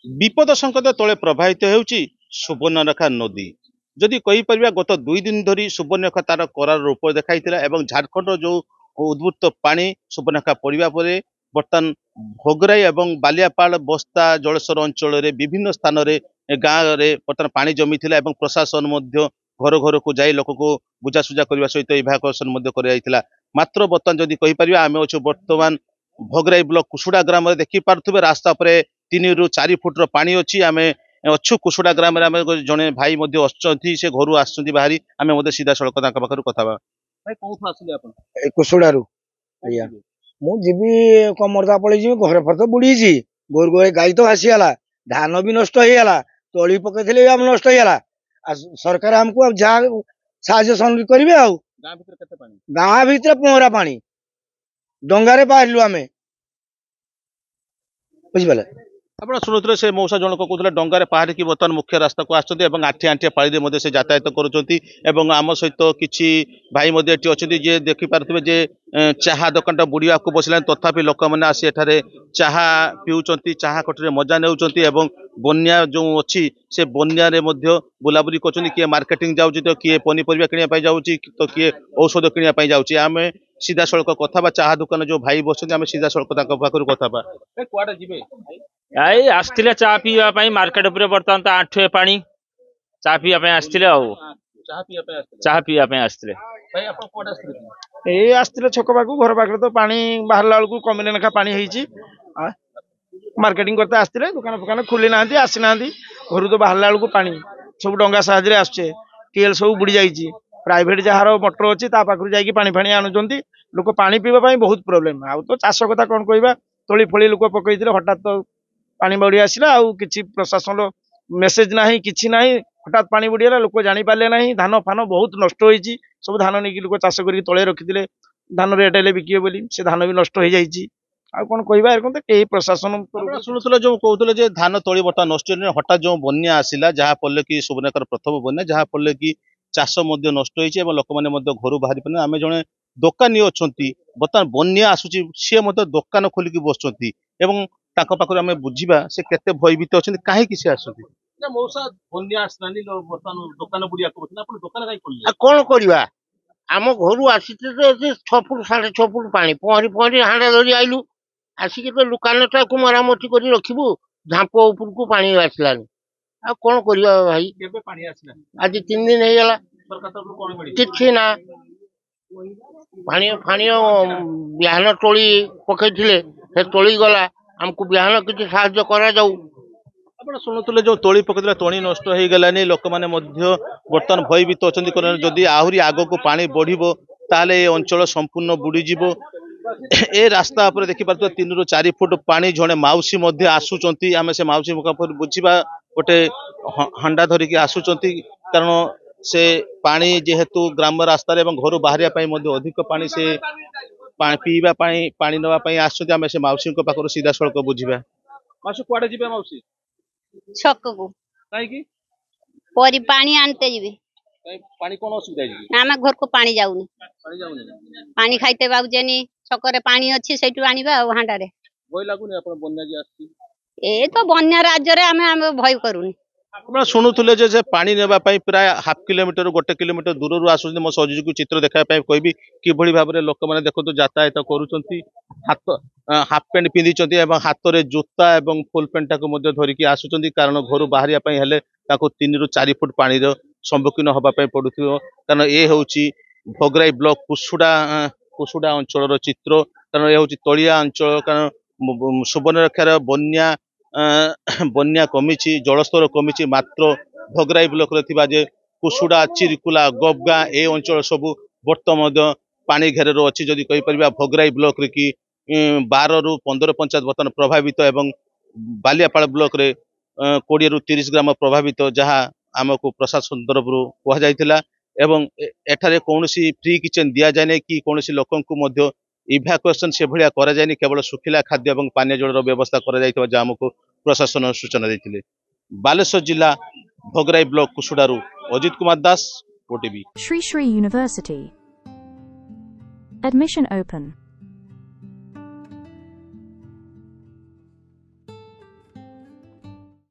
विपद संकट तले प्रभावित होउची सुवर्णरेखा नदी जदि कहीपर गत 2 दिन धरी सुवर्णरेखा तार करार रूप देखाई एवं झारखंड जो उद्वृत्त पानी सुवर्णरेखा पड़ा पर बर्तमान भोगराई एवं बालियापाड़ बस्ता जलेश्वर अंचल विभिन्न स्थान में गाँव में बर्तमान पानी जमी प्रशासन घर घर को जाई लोक को बुझासुझा करने सहित इभाकुएसन मात्र बर्तमान जदि कहीपर आम अच्छे बर्तमान भोगराई ब्लॉक कुसुड़ा ग्राम में देखी पारे रास्ता पर 3 ରୁ 4 फुट पानी अच्छी आम अच्छु कुसुड़ा ग्राम जड़े भाई अच्छी से घर आस बाहरी आम सीधा सड़क पाखर कथा कुसुड़ा मु जीवी कमरदा पड़ी जी घर फर तो बुड़ी गोर गोर गाई तो आसीगला धान भी नष्ट होगा तली पकई आम नष्ट होगा सरकार आमको जहाँ साहय करेंगे गाँ भीतर पहरा पानी डंगारे बाहर आम बुझिपारे आप शुणुते से मौसा जनक कहते डंगार पहाड़ की बर्तमान मुख्य रास्ता को आसते आठिया आठिया पाड़ी से यातायात करुँच आम सहित किसी भाई अच्छा जे देखिपे जे चाहा दुकान बुड़िया को बसला तथापि लोक मैंने आसी एठारे चाहा पीउंट चाहा कटरे मजा ने बन्या जो अच्छी से बन्या बुलाबुली कर किए मार्केटिंग जाऊँगी तो किए पनीपरिया किनापी जाऊँगी तो किए औषध किनापी जाऊँगी आम सीधा सड़क कथा चाहा दुकान जो भाई बस आम सीधा सड़क पाखर कथा कड़े जी आई आसते चा पीवाई मार्केट उपर बर्तमान तो आंठुए पानी चा पीवाई आसते चा पीवाई आसते आसते छक पाक घर पाखे तो पानी बाहर बेलू कमिले लेखा पानी मार्केटिंग करते आसते दुकान फुकान खोली ना आसी ना घर तो बाहर बेलू पानी सब डंगा साहाଯ୍य आसचे टीएल सब बुड़ी जाइए प्राइवेट जार मोटर अच्छी पाखु जाकि पानी फाणी आणुंट लोक पानी पीवा बहुत प्रोब्लेम आउ तो चाष कथा कौन कहवा तली फली लोक पकई हठात तो पानी बढ़ी आसला आउ कि प्रशासन मेसेज ना कि ना हठात पानी बढ़ीगला लोक जापारे ना धान फान बहुत नष्ट होती सब धान नहीं लोक चाष कर तले रखी धान रेट हेल्ले बिके बोली से धान भी नष्ट हो जाए कौन कह प्रशासन शुणुल जो कहते धान तली बर्तमान नष्ट हठात जो बन्या आसला जहाँफल कि सुवर्णरेखार प्रथम बन्या जहाँफल कि चाष नष्ट होती लोक मैंने घर बाहरी पाने आम जड़े दोकानी अच्छा बर्तमान बन्या आसूची सी दोकान खोलिकी बसुँच पाखर आम बुझा से केते भयभीत अच्छा कहीं सी आसुँच कौन करवा आम घर आसी 6 फुट 6.5 फुट पानी पहरी पहरी हांडा धरी आईलु आसिक तो दुकानटा को मरामती कर रखू झांप उपर को पानी आसलानी आ कौन करवा भाई आज 3 दिन हो कि ना पानी फाणी बिहान तोली पकई तोली गला आमको बिहान किसी साहाय्य करा जाऊ आप शुणुले जो तोली पकड़ तणी नष्ट हो गलानी लोक मैंने बर्तमान भयभीत अच्छा जदि आहरी आग को पानी बढ़ो ताले ये अंचल संपूर्ण बुड़ीज ए रास्ता पर देखिपे 3 ରୁ 4 फुट पानी जड़े मौसी आसुंच आम से मौसी बुझा गोटे हंडा धरिकी आसुंच कारण से पानी जेहेतु ग्राम रास्तार घर बाहर अधिक पानी से पीवा पानी नापी आसुँच आम से मौसी पाखर सीधा सड़क बुझा मौसी कड़े जी मौसी छक को परी पानी आनते जी पानी कौन असुविधा आम घर को पानी जाऊनी पानी खाइते बाबूजेनी छकरे पानी अच्छी से हांडारे भय लगुनि बन्या ए तो बन्या राज्य रे आम भय करूनी आप शुणुले पानी नापी प्राय हाफ किलोमीटर 1 किलोमीटर दूर आसुँच मो सहयोगी चित्र देखापी कहबी कि भाव में लोक मैंने देखो यातायात कर हाफ पैंट पिंधि हाथ में जोता और फुल पैंटा को धरिकी आसुँच कारण घर बाहर 3 ରୁ 4 फुट पानी सम्मुखीन होगापी पड़ू कारण ये हूँ भोगराई ब्लॉक कुसुड़ा अंचल चित्र कारण ये हूँ तलिया अंचल कारण सुवर्णरेखार बन्या कमी जलस्तर कमी मात्र भोगराई ब्लॉक रे कुसुड़ा चिरकुला गबगा ए अंचल सबू बर्तमान पानी घेर अच्छी जदि कहीपर भोगराई ब्लॉक रे कि 12 ରୁ 15 पंचायत बर्तमान प्रभावित एवं बालियापाड़ ब्लॉक रे 20 ରୁ 30 ग्राम प्रभावित जहाँ आमको प्रशासन तरफ कहुला एवं एठारे कौन फ्री किचेन दि जाए कि कौन लोक इभाकुएसन से भाया करा जाए केवल सुखिला खाद्य और पानी जल व्यवस्था करा आमको प्रशासन सूचना देते बालेश्वर जिला Bhograi block कुसुड़ारू Ajit Kumar Das OTV Sri Sri University. Admission open.